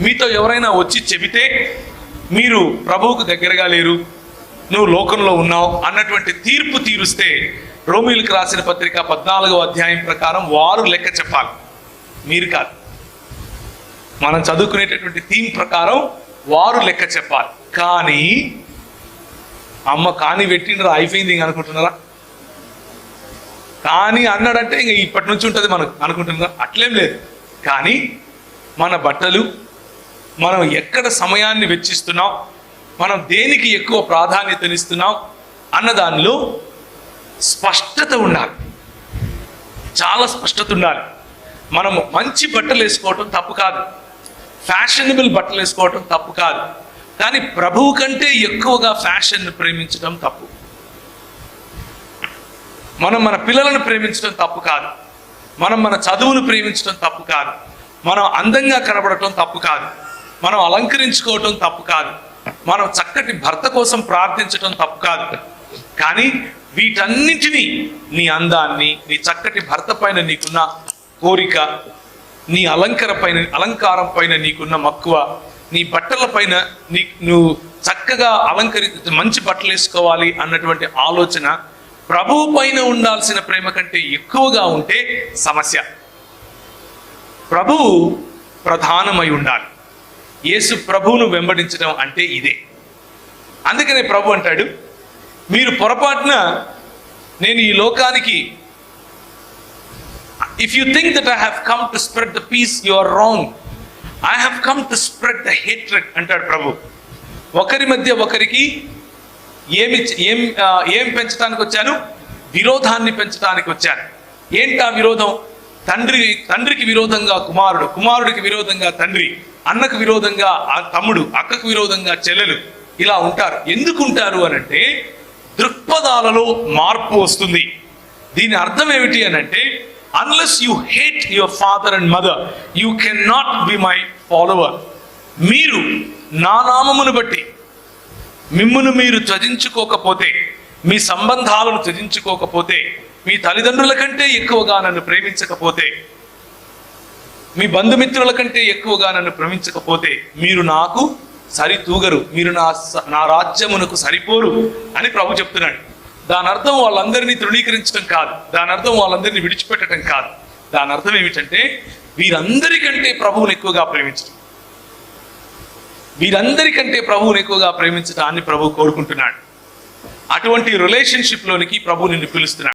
మీతో ఎవరైనా వచ్చి చెబితే మీరు ప్రభువుకు దగ్గరగా లేరు, నువ్వు లోకంలో ఉన్నావు అన్నటువంటి తీర్పు తీరుస్తే రోమీయులకు రాసిన పత్రిక 14వ అధ్యాయం ప్రకారం వారు లెక్క చెప్పాలి, మీరు కాదు. మనం చదువుకునేటటువంటి థీమ్ ప్రకారం వారు లెక్క చెప్పాలి. కానీ అమ్మ కానీ పెట్టిండ్రా అయిపోయింది ఇంక అనుకుంటున్నారా? కానీ అన్నాడంటే ఇంక ఇప్పటి నుంచి ఉంటుంది మనకు అనుకుంటున్నారా? అట్లేం లేదు. కానీ మన బట్టలు, మనం ఎక్కడ సమయాన్ని వెచ్చిస్తున్నాం, మనం దేనికి ఎక్కువ ప్రాధాన్యతనిస్తున్నాం అన్న దానిలో స్పష్టత ఉండాలి, చాలా స్పష్టత ఉండాలి. మనం మంచి బట్టలు వేసుకోవటం తప్పు కాదు, ఫ్యాషనబుల్ బట్టలు వేసుకోవటం తప్పు కాదు. కానీ ప్రభువు కంటే ఎక్కువగా ఫ్యాషన్ను ప్రేమించడం తప్పు. మనం మన పిల్లలను ప్రేమించడం తప్పు కాదు, మనం మన చదువును ప్రేమించడం తప్పు కాదు, మనం అందంగా కనబడటం తప్పు కాదు, మనం అలంకరించుకోవటం తప్పు కాదు, మనం చక్కటి భర్త కోసం ప్రార్థించటం తప్పు కాదు. కానీ వీటన్నిటినీ, నీ అందాన్ని, నీ చక్కటి భర్త పైన నీకున్న కోరిక, నీ అలంకారం పైన నీకున్న మక్కువ, నీ బట్టల పైన నువ్వు చక్కగా మంచి బట్టలు వేసుకోవాలి అన్నటువంటి ఆలోచన ప్రభువు పైన ఉండాల్సిన ప్రేమ కంటే ఎక్కువగా ఉంటే సమస్య. ప్రభువు ప్రధానమై ఉండాలి. యేసు ప్రభువును వెంబడించడం అంటే ఇదే. అందుకనే ప్రభు అంటాడు, మీరు పొరపాటున నేను ఈ లోకానికి, if you think that I have come to spread the peace, you are wrong. I have come to spread the hatred అంటాడు ప్రభు. ఒకరి మధ్య ఒకరికి ఏం పెంచడానికి వచ్చాను? విరోధాన్ని పెంచడానికి వచ్చాను. ఏంటా విరోధం? తండ్రికి విరోధంగా కుమారుడు, కుమారుడికి విరోధంగా తండ్రి, అన్నకు విరోధంగా తమ్ముడు, అక్కకు విరోధంగా చెల్లెలు, ఇలా ఉంటారు. ఎందుకు ఉంటారు అనంటే దృక్పథాలలో మార్పు వస్తుంది. దీని అర్థం ఏమిటి అనంటే, unless you hate your father and mother, you cannot be my follower. మీరు నా నామమును బట్టి మిమ్మును మీరు త్యజించుకోకపోతే, మీ సంబంధాలను త్యజించుకోకపోతే, మీ తల్లిదండ్రుల కంటే ఎక్కువగా నన్ను ప్రేమించకపోతే, మీ బంధుమిత్రుల కంటే ఎక్కువగా నన్ను ప్రేమించకపోతే మీరు నాకు సరితూగరు, మీరు నా రాజ్యమునకు సరిపోరు అని ప్రభు చెప్తున్నాడు. దాని అర్థం వాళ్ళందరినీ తృణీకరించడం కాదు, దాని అర్థం వాళ్ళందరినీ విడిచిపెట్టడం కాదు. దాని అర్థం ఏమిటంటే వీరందరికంటే ప్రభువుని ఎక్కువగా ప్రేమించడం, వీరందరికంటే ప్రభువుని ఎక్కువగా ప్రేమించడాన్ని ప్రభు కోరుకుంటున్నాడు. అటువంటి రిలేషన్షిప్ లోనికి ప్రభు నిన్ను పిలుస్తున్నాడు.